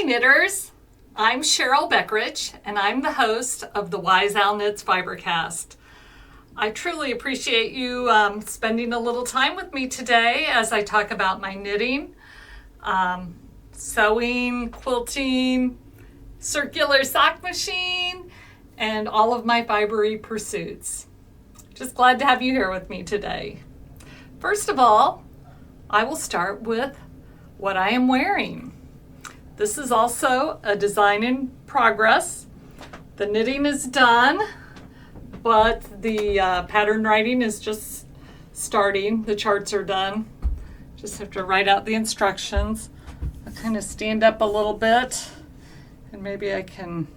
knitters, I'm Cheryl Beckrich and I'm the host of the Wise Owl Knits Fibercast. I truly appreciate you spending a little time with me today as I talk about my knitting, sewing, quilting, circular sock machine, and all of my fibery pursuits. Just glad to have you here with me today. First of all, I will start with what I am wearing. This is also a design in progress. The knitting is done, but the pattern writing is just starting. The charts are done. Just have to write out the instructions. I'll kind of stand up a little bit, and maybe I can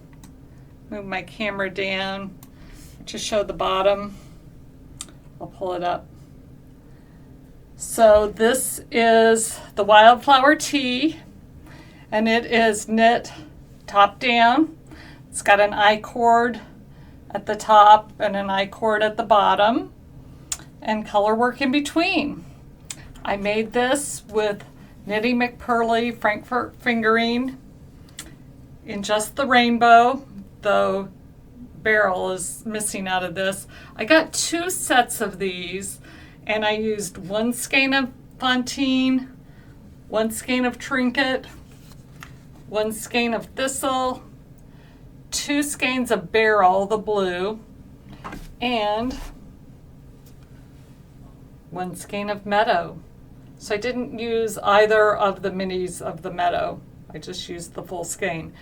move my camera down to show the bottom. I'll pull it up. So this is the Wildflower Tee, and it is knit top down. It's got an I-cord at the top and an I-cord at the bottom, and color work in between. I made this with Knitty McPurley Frankfurt fingering in just the rainbow, though barrel is missing out of this. I got 2 sets of these, and I used 1 skein of Fontaine, 1 skein of Trinket, 1 skein of Thistle, 2 skeins of Beryl, the blue, and 1 skein of Meadow. So I didn't use either of the minis of the Meadow. I just used the full skein.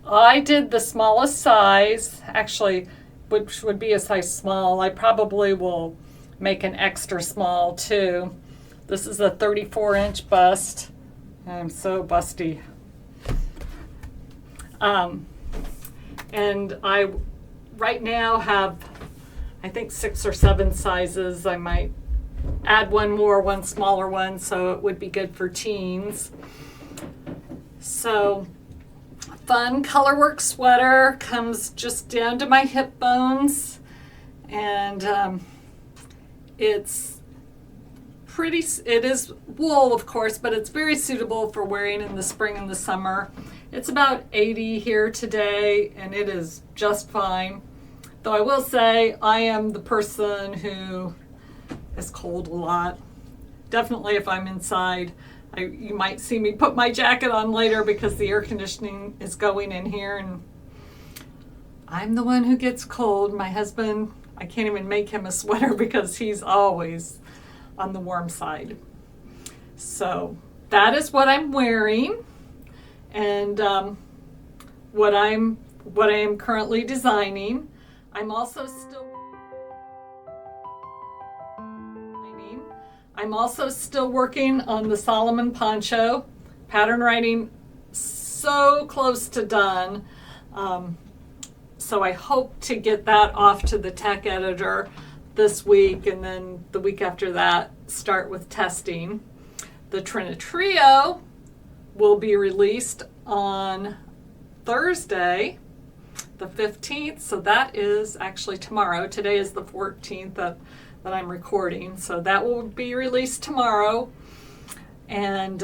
I did the smallest size, actually, which would be a size small. I probably will make an extra small too. This is a 34-inch bust. I'm so busty. And I right now have, I think, 6 or 7 sizes. I might add one more, one smaller one, so it would be good for teens. So, fun colorwork sweater, comes just down to my hip bones, and it's pretty, it is wool of course, but it's very suitable for wearing in the spring and the summer. It's about 80 here today, and it is just fine. Though I will say I am the person who is cold a lot. Definitely if I'm inside. You might see me put my jacket on later because the air conditioning is going in here, and I'm the one who gets cold. My husband, I can't even make him a sweater because he's always on the warm side. So that is what I'm wearing, and what I am currently designing. I'm also still working on the Solomon poncho. Pattern writing so close to done. So I hope to get that off to the tech editor this week, and then the week after that start with testing. The Trinitrio will be released on Thursday, the 15th, so that is actually tomorrow. Today is the 14th that I'm recording, so that will be released tomorrow. And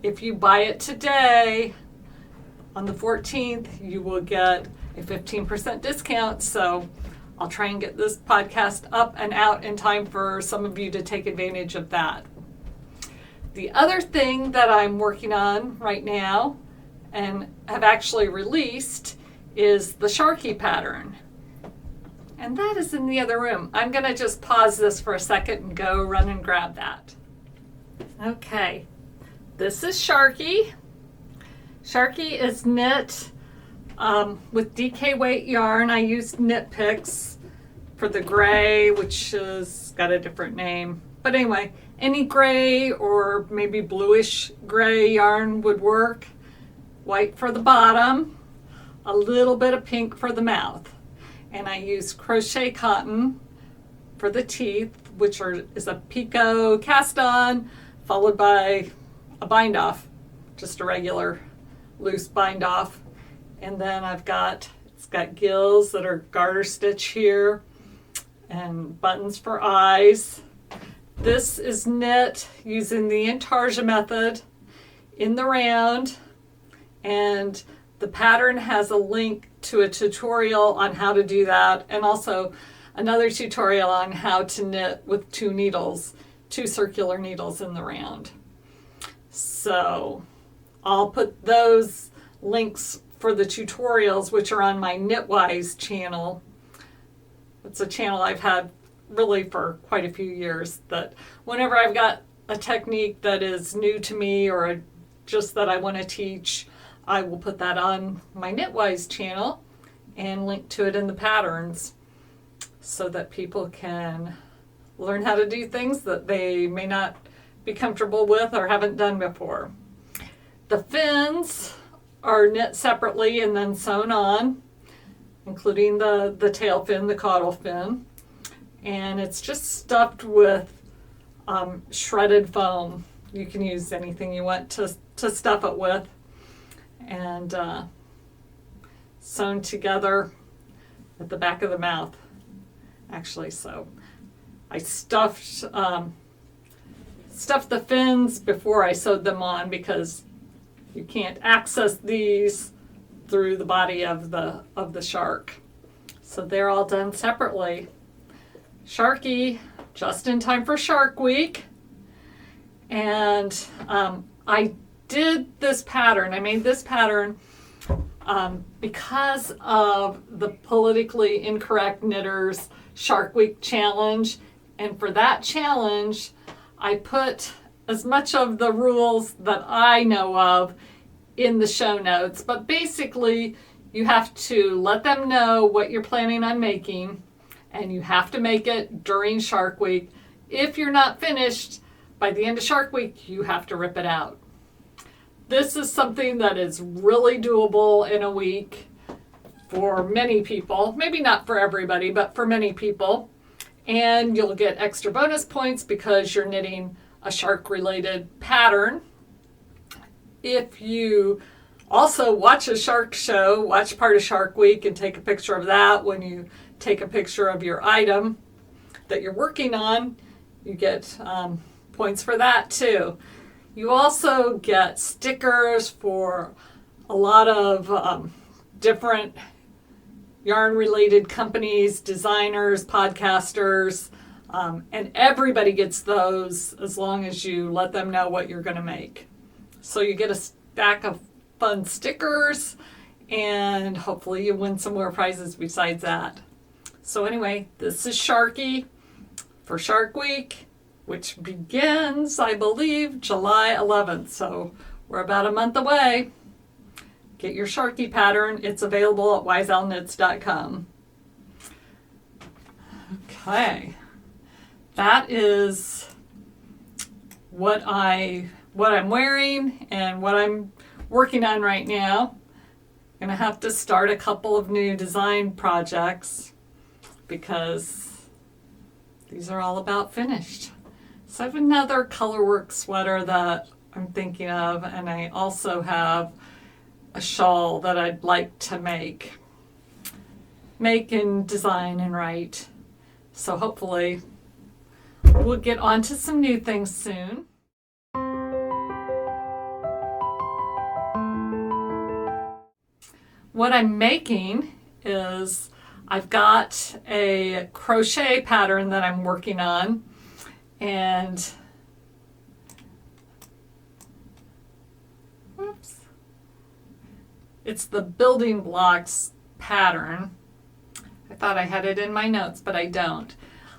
if you buy it today, on the 14th, you will get a 15% discount, so I'll try and get this podcast up and out in time for some of you to take advantage of that. The other thing that I'm working on right now and have actually released is the Sharky pattern. And that is in the other room. I'm going to just pause this for a second and go run and grab that. Okay, this is Sharky. Sharky is knit with DK weight yarn. I used Knit Picks for the gray, which has got a different name. But anyway, any gray or maybe bluish gray yarn would work. White for the bottom, a little bit of pink for the mouth. And I use crochet cotton for the teeth, which is a picot cast on, followed by a bind off, just a regular loose bind off. And then it's got gills that are garter stitch here, and buttons for eyes. This is knit using the intarsia method in the round, and the pattern has a link to a tutorial on how to do that, and also another tutorial on how to knit with two circular needles in the round. So I'll put those links for the tutorials, which are on my Knitwise channel. It's a channel I've had really for quite a few years, that whenever I've got a technique that is new to me or just that I want to teach, I will put that on my Knitwise channel and link to it in the patterns so that people can learn how to do things that they may not be comfortable with or haven't done before. The fins are knit separately and then sewn on, including the tail fin, the caudal fin. And it's just stuffed with shredded foam. You can use anything you want to stuff it with. And sewn together at the back of the mouth, actually. So I stuffed the fins before I sewed them on, because you can't access these through the body of the shark. So they're all done separately. Sharky, just in time for Shark Week. And I did this pattern. I made this pattern because of the politically incorrect knitters Shark Week challenge. And for that challenge, I put as much of the rules that I know of in the show notes. But basically, you have to let them know what you're planning on making, and you have to make it during Shark Week. If you're not finished by the end of Shark Week, you have to rip it out. This is something that is really doable in a week for many people. Maybe not for everybody, but for many people. And you'll get extra bonus points because you're knitting a shark-related pattern. If you also watch a shark show, watch part of Shark Week and take a picture of that when you take a picture of your item that you're working on, you get points for that too. You also get stickers for a lot of different yarn-related companies, designers, podcasters, and everybody gets those as long as you let them know what you're going to make. So you get a stack of fun stickers, and hopefully you win some more prizes besides that. So anyway, this is Sharky for Shark Week, which begins, I believe, July 11th. So we're about a month away. Get your Sharky pattern. It's available at wiseowlknits.com. Okay. That is what I'm wearing and what I'm working on right now. I'm going to have to start a couple of new design projects because these are all about finished. So I have another colorwork sweater that I'm thinking of, and I also have a shawl that I'd like to make and design and write. So hopefully we'll get on to some new things soon. What I'm making is I've got a crochet pattern that I'm working on, and it's the building blocks pattern. I thought I had it in my notes, but I don't.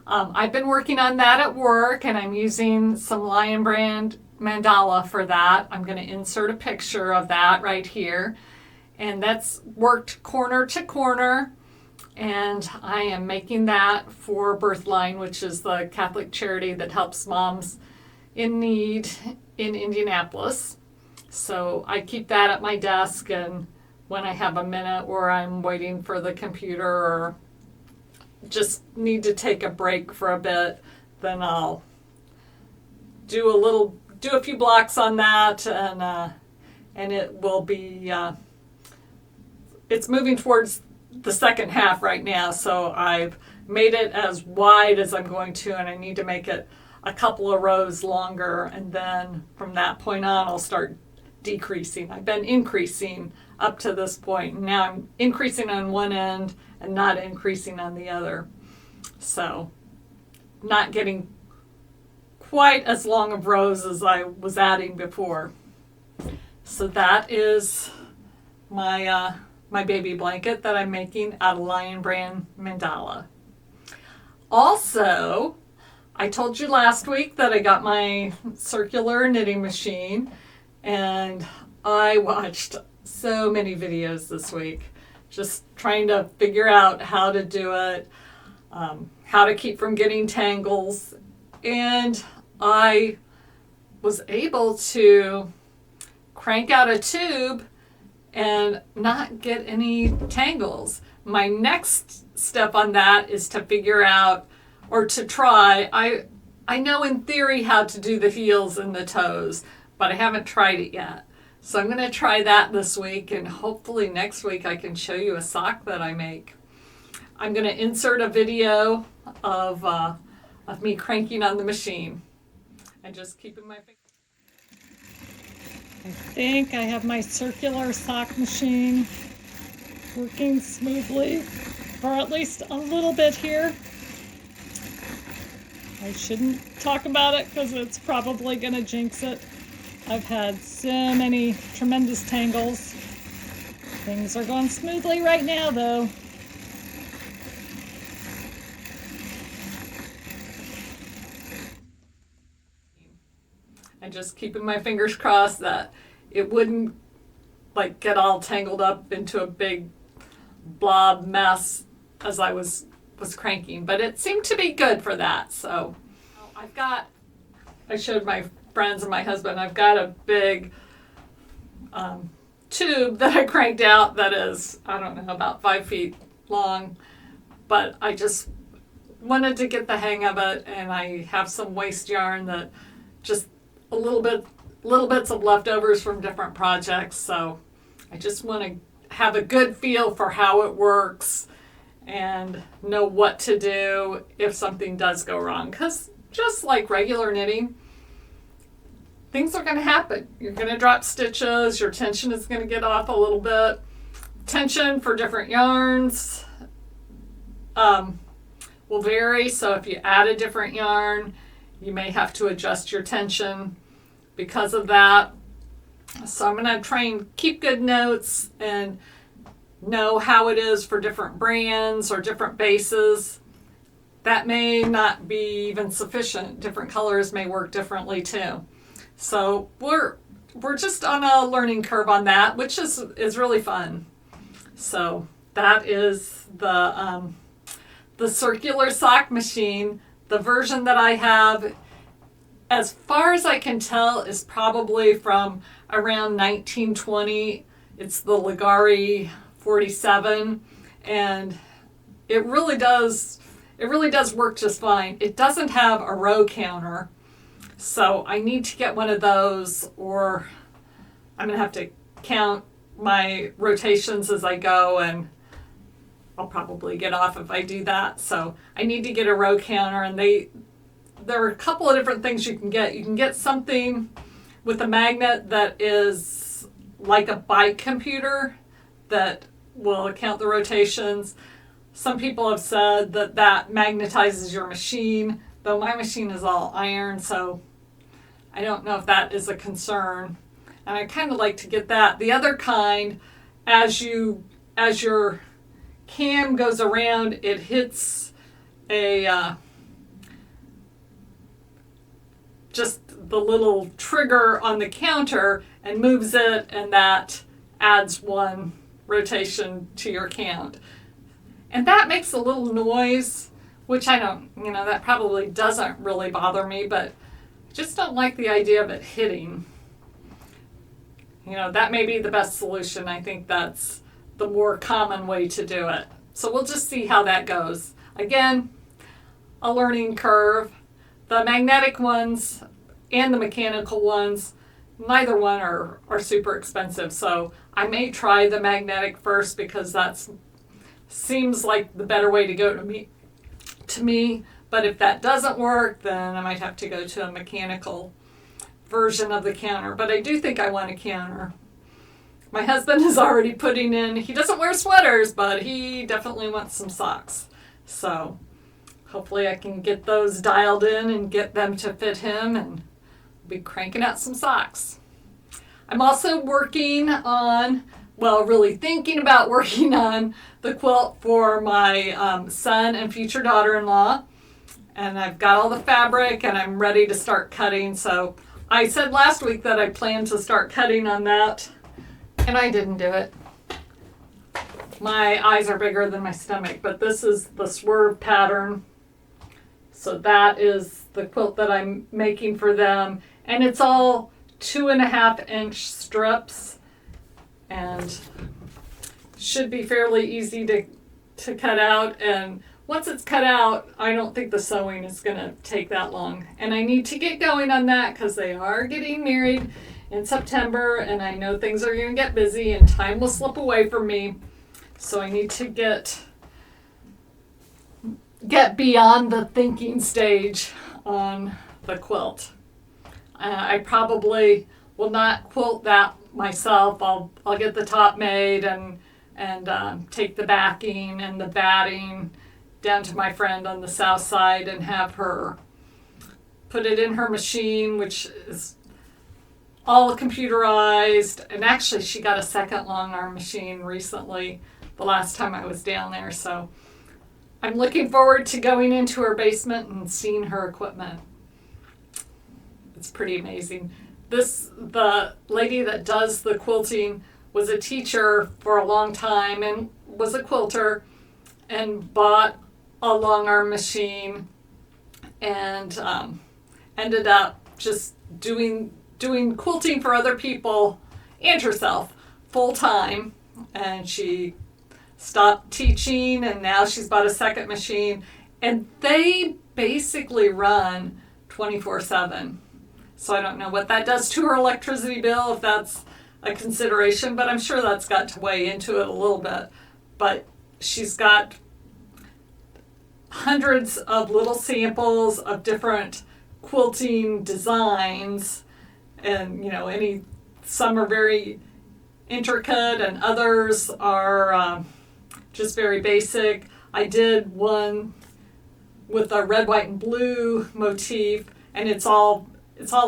I've been working on that at work, and I'm using some Lion Brand mandala for that. I'm going to insert a picture of that right here. And that's worked corner to corner. And I am making that for Birthline, which is the Catholic charity that helps moms in need in Indianapolis. So I keep that at my desk, and when I have a minute or I'm waiting for the computer or just need to take a break for a bit, then I'll do a few blocks on that, and it will be it's moving towards the second half right now, so I've made it as wide as I'm going to, and I need to make it a couple of rows longer, and then from that point on I'll start decreasing. I've been increasing up to this point. Now I'm increasing on one end and not increasing on the other. So not getting quite as long of rows as I was adding before. So that is my my baby blanket that I'm making out of Lion Brand mandala. Also, I told you last week that I got my circular knitting machine, and I watched so many videos this week just trying to figure out how to do it, how to keep from getting tangles, and I was able to crank out a tube and not get any tangles. My next step on that is to figure out, or to try, I know in theory how to do the heels and the toes, but I haven't tried it yet. So I'm going to try that this week, and hopefully next week I can show you a sock that I make. I'm going to insert a video of me cranking on the machine and just keeping my finger. I think I have my circular sock machine working smoothly, or at least a little bit here. I shouldn't talk about it because it's probably going to jinx it. I've had so many tremendous tangles. Things are going smoothly right now, though. And just keeping my fingers crossed that it wouldn't like get all tangled up into a big blob mess as I was cranking, but it seemed to be good for that. So I showed my friends and my husband, I've got a big tube that I cranked out that is, I don't know, about 5 feet long, but I just wanted to get the hang of it, and I have some waste yarn that just little bits of leftovers from different projects, so I just want to have a good feel for how it works and know what to do if something does go wrong, because just like regular knitting, things are going to happen. You're going to drop stitches, your tension is going to get off a little bit. Tension for different yarns will vary, so if you add a different yarn, you may have to adjust your tension because of that. So I'm going to try and keep good notes and know how it is for different brands or different bases. That may not be even sufficient. Different colors may work differently too. So we're just on a learning curve on that, which is really fun. So that is the circular sock machine. The version that I have, as far as I can tell, is probably from around 1920. It's the Ligari 47, and it really does work just fine. It doesn't have a row counter, so I need to get one of those, or I'm gonna have to count my rotations as I go, and I'll probably get off if I do that. So I need to get a row counter, and there are a couple of different things you can get. You can get something with a magnet that is like a bike computer that will count the rotations. Some people have said that magnetizes your machine, though my machine is all iron, so I don't know if that is a concern. And I kind of like to get that. The other kind, as your cam goes around, it hits just the little trigger on the counter and moves it, and that adds one rotation to your count. And that makes a little noise, which I don't, that probably doesn't really bother me, but I just don't like the idea of it hitting. That may be the best solution. I think that's the more common way to do it. So we'll just see how that goes. Again, a learning curve. The magnetic ones and the mechanical ones, neither one are super expensive. So I may try the magnetic first because that seems like the better way to go to me. But if that doesn't work, then I might have to go to a mechanical. version of the counter, but I do think I want a counter. My husband is already putting in, he doesn't wear sweaters, but he definitely wants some socks. So hopefully I can get those dialed in and get them to fit him, and be cranking out some socks. I'm also working on, really thinking about working on the quilt for my son and future daughter-in-law. And I've got all the fabric and I'm ready to start cutting. So I said last week that I planned to start cutting on that, and I didn't do it. My eyes are bigger than my stomach, but this is the swerve pattern. So that is the quilt that I'm making for them. And it's all 2.5-inch strips, and should be fairly easy to cut out. And once it's cut out, I don't think the sewing is going to take that long. And I need to get going on that because they are getting married in September, and I know things are going to get busy and time will slip away from me. So I need to get beyond the thinking stage on the quilt. I probably will not quilt that myself. I'll get the top made and take the backing and the batting down to my friend on the south side and have her put it in her machine, which is all computerized. And actually she got a second long arm machine recently, the last time I was down there. So I'm looking forward to going into her basement and seeing her equipment. It's pretty amazing. The lady that does the quilting was a teacher for a long time and was a quilter, and bought a long arm machine, and ended up just doing quilting for other people and herself full time. And she stopped teaching, and now she's bought a second machine, and they basically run 24/7. So I don't know what that does to her electricity bill, if that's a consideration, but I'm sure that's got to weigh into it a little bit. But she's got hundreds of little samples of different quilting designs, and some are very intricate and others are just very basic. I did one with a red, white, and blue motif, and it's all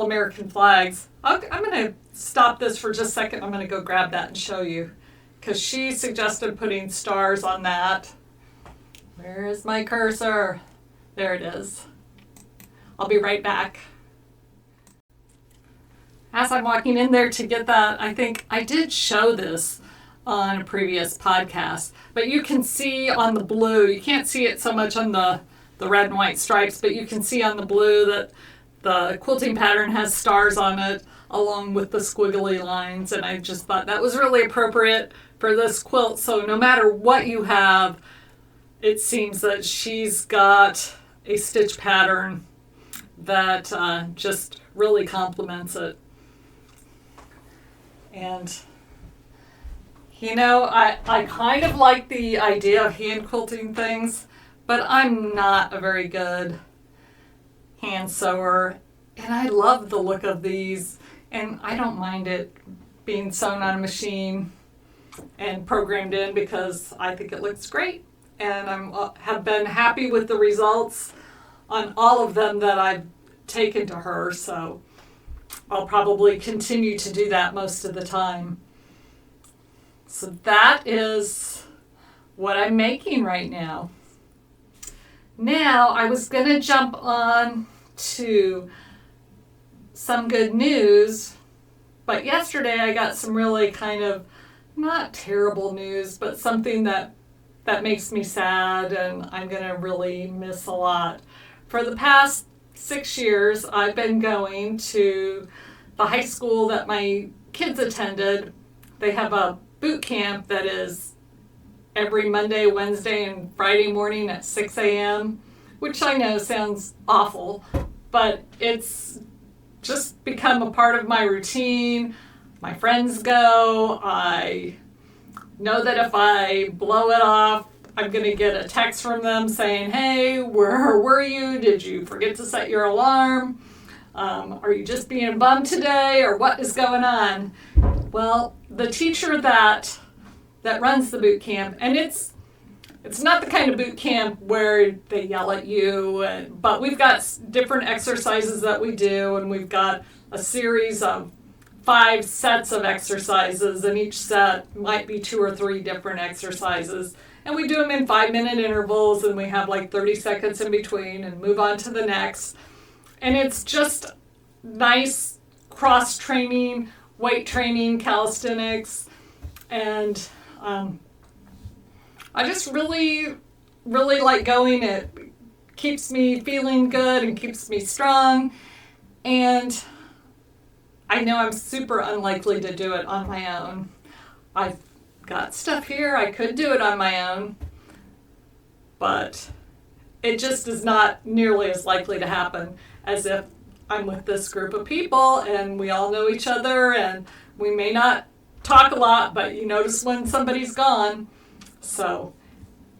American flags. I'm going to stop this for just a second. I'm going to go grab that and show you, because she suggested putting stars on that. Where is my cursor? There it is. I'll be right back. As I'm walking in there to get that, I think I did show this on a previous podcast, but you can see on the blue, you can't see it so much on the red and white stripes, but you can see on the blue that the quilting pattern has stars on it along with the squiggly lines, and I just thought that was really appropriate for this quilt. So no matter what you have, it seems that she's got a stitch pattern that just really complements it. And I kind of like the idea of hand quilting things, but I'm not a very good hand sewer, and I love the look of these, and I don't mind it being sewn on a machine and programmed in, because I think it looks great, and have been happy with the results on all of them that I've taken to her. So I'll probably continue to do that most of the time. So that is what I'm making right now. Now, I was going to jump on to some good news, but yesterday I got some really kind of not terrible news, but something that makes me sad and I'm going to really miss a lot. For the past 6 years, I've been going to the high school that my kids attended. They have a boot camp that is every Monday, Wednesday, and Friday morning at 6 a.m., which I know sounds awful, but it's just become a part of my routine. My friends go. I know that if I blow it off, I'm going to get a text from them saying, hey, where were you? Did you forget to set your alarm? Are you just being bummed today, or what is going on? Well, the teacher that runs the boot camp, and it's not the kind of boot camp where they yell at you, but we've got different exercises that we do, and we've got a series of 5 sets of exercises, and each set might be 2 or 3 different exercises. And we do them in 5-minute intervals, and we have like 30 seconds in between and move on to the next. And it's just nice cross-training, weight training, calisthenics, and I just really, really like going. It keeps me feeling good and keeps me strong. And I know I'm super unlikely to do it on my own. I've got stuff here. I could do it on my own, but it just is not nearly as likely to happen as if I'm with this group of people and we all know each other, and we may not talk a lot, but you notice when somebody's gone. So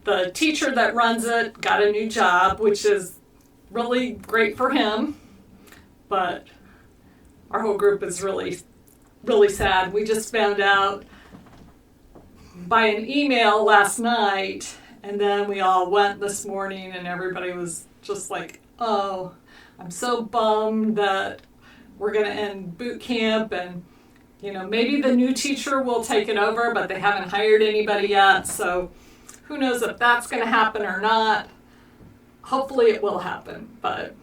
the teacher that runs it got a new job, which is really great for him, but our whole group is really, really sad. We just found out by an email last night, and then we all went this morning, and everybody was just like, oh, I'm so bummed that we're going to end boot camp, and maybe the new teacher will take it over, but they haven't hired anybody yet, so who knows if that's going to happen or not. Hopefully it will happen, but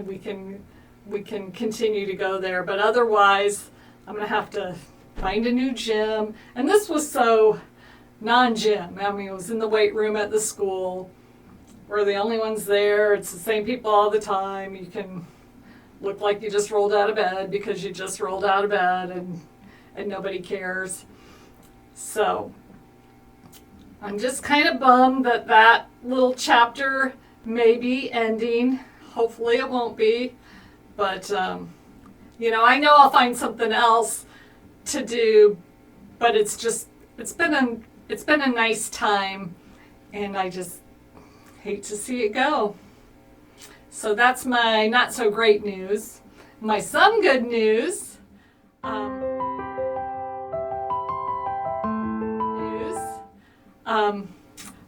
we can continue to go there. But otherwise, I'm going to have to find a new gym. And this was so non-gym. I mean, it was in the weight room at the school. We're the only ones there. It's the same people all the time. You can look like you just rolled out of bed because you just rolled out of bed, and nobody cares. So I'm just kind of bummed that little chapter may be ending. Hopefully it won't be. But, I know I'll find something else to do, but it's been a nice time, and I just hate to see it go. So that's my not so great news. My some good news.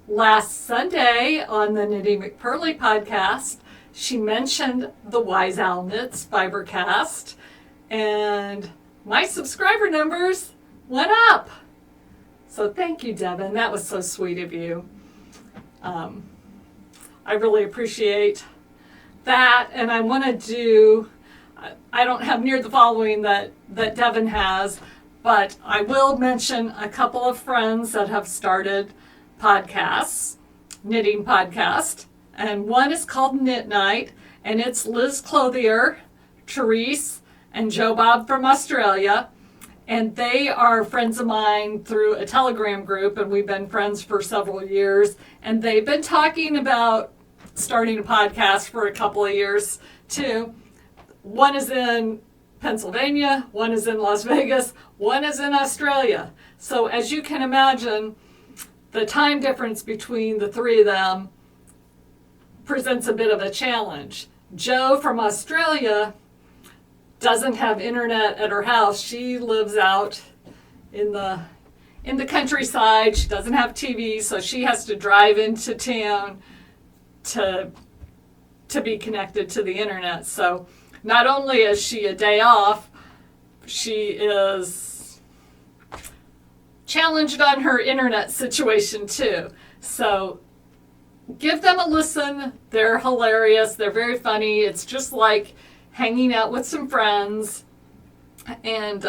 Last Sunday on the Knitting McPurley podcast, she mentioned the Wise Owl Knits Fibercast, and my subscriber numbers went up. So thank you, Devin. That was so sweet of you. I really appreciate that, and I want to do, I don't have near the following that Devin has, but I will mention a couple of friends that have started podcasts, knitting podcast, and one is called Knit Night, and it's Liz Clothier, Therese, and Joe Bob from Australia, and they are friends of mine through a Telegram group, and we've been friends for several years, and they've been talking about starting a podcast for a couple of years too. One is in Pennsylvania, one is in Las Vegas, one is in Australia. So as you can imagine, the time difference between the three of them presents a bit of a challenge. Jo from Australia doesn't have internet at her house. She lives out in the countryside. She doesn't have TV, so she has to drive into town to be connected to the internet. So not only is she a day off, she is challenged on her internet situation too. So give them a listen. They're hilarious. They're very funny. It's just like hanging out with some friends, and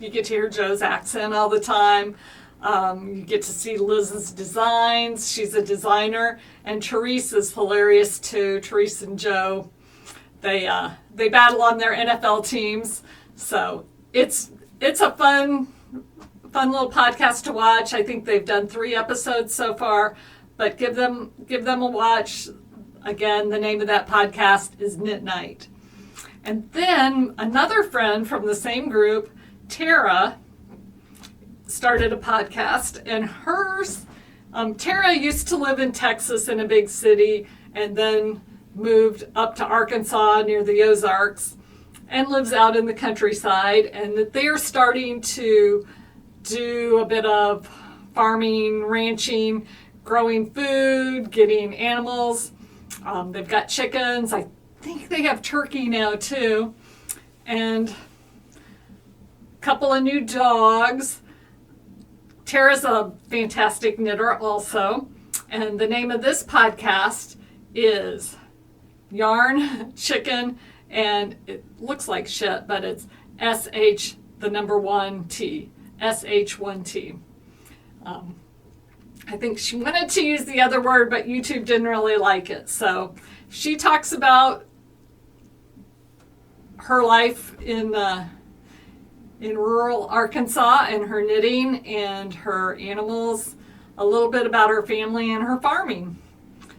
you get to hear Jo's accent all the time. You get to see Liz's designs. She's a designer, and Therese is hilarious too. Therese and Jo, they battle on their NFL teams. So it's a fun little podcast to watch. I think they've done 3 episodes so far, but give them a watch. Again, the name of that podcast is Knit Night. And then another friend from the same group, Tara, started a podcast, and hers, Tara used to live in Texas in a big city and then moved up to Arkansas near the Ozarks. and lives out in the countryside, and that they're starting to do a bit of farming, ranching, growing food, getting animals. They've got chickens. I think they have turkey now too, and a couple of new dogs. Tara's a fantastic knitter also, and the name of this podcast is Yarn, Chicken, and it looks like shit, but it's SH, the number 1T, SH1T. I think she wanted to use the other word, but YouTube didn't really like it. So she talks about her life in rural Arkansas and her knitting and her animals, a little bit about her family and her farming.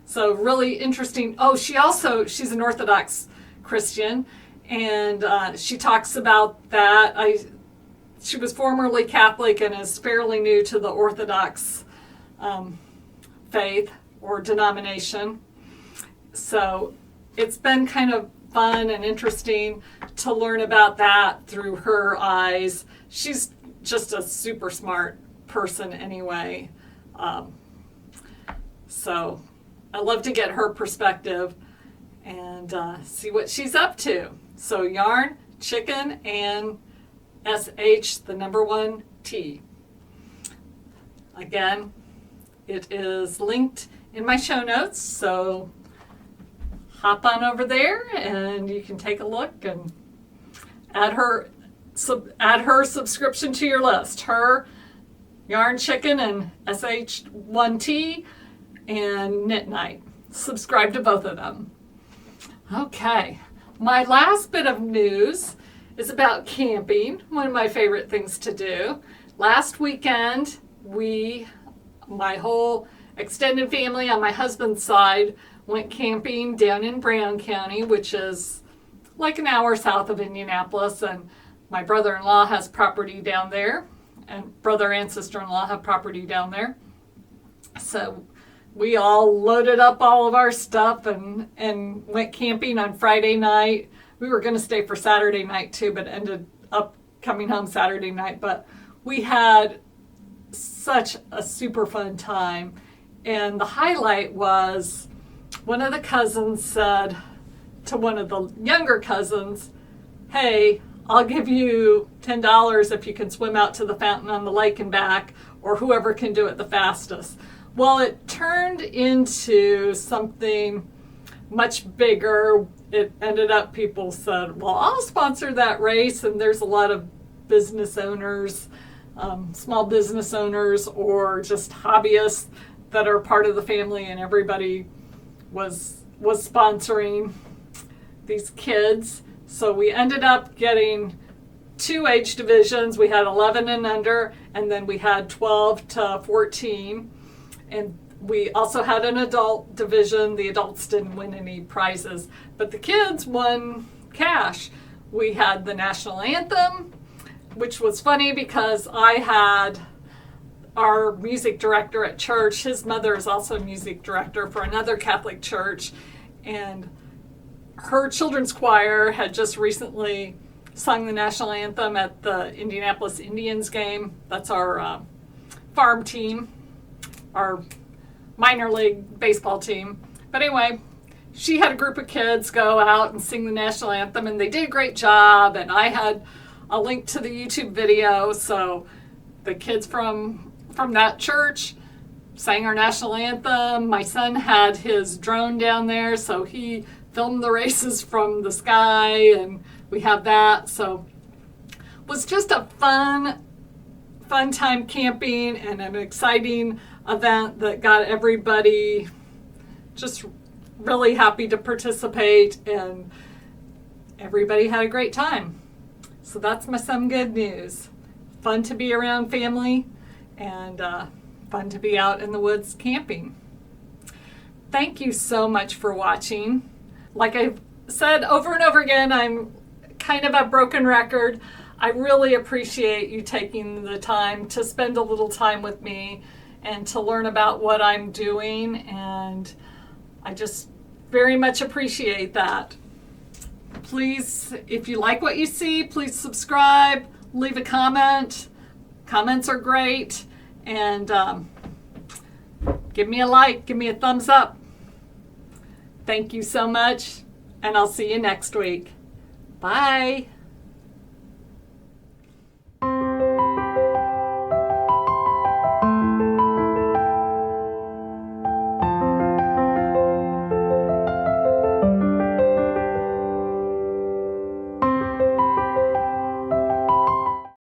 So really interesting. Oh, she's an Orthodox Christian, and she talks about that. She was formerly Catholic and is fairly new to the Orthodox faith or denomination. So it's been kind of fun and interesting to learn about that through her eyes. She's just a super smart person anyway. So I love to get her perspective and see what she's up to. So Yarn, Chicken, and SH, the number 1T. Again, it is linked in my show notes, so hop on over there and you can take a look and add her subscription to your list. Her, Yarn, Chicken, and SH1T, and Knit Night. Subscribe to both of them. Okay, my last bit of news is about camping, one of my favorite things to do. Last weekend, my whole extended family on my husband's side went camping down in Brown County, which is like an hour south of Indianapolis, and my brother-in-law has property down there, and brother and sister-in-law have property down there. So we all loaded up all of our stuff and went camping on Friday night. We were going to stay for Saturday night too, but ended up coming home Saturday night. But we had such a super fun time. And the highlight was one of the cousins said to one of the younger cousins, "Hey, I'll give you $10 if you can swim out to the fountain on the lake and back, or whoever can do it the fastest." Well, it turned into something much bigger. It ended up, people said, "Well, I'll sponsor that race." And there's a lot of business owners, small business owners, or just hobbyists that are part of the family, and everybody was sponsoring these kids. So we ended up getting 2 age divisions. We had 11 and under, and then we had 12 to 14. And we also had an adult division. The adults didn't win any prizes, but the kids won cash. We had the national anthem, which was funny because I had our music director at church. His mother is also a music director for another Catholic church, and her children's choir had just recently sung the national anthem at the Indianapolis Indians game. That's our farm team, our minor league baseball team. But anyway, she had a group of kids go out and sing the national anthem, and they did a great job. And I had a link to the YouTube video, so the kids from that church sang our national anthem. My son had his drone down there, so he filmed the races from the sky, and we have that. So it was just a fun time camping, and an exciting event that got everybody just really happy to participate, and everybody had a great time. So that's some good news. Fun to be around family, and fun to be out in the woods camping. Thank you so much for watching. Like I've said over and over again, I'm kind of a broken record. I really appreciate you taking the time to spend a little time with me and to learn about what I'm doing, and I just very much appreciate that. please, if you like what you see, please subscribe, leave a comment. Comments are great. And give me a like, give me a thumbs up. Thank you so much, and I'll see you next week. Bye.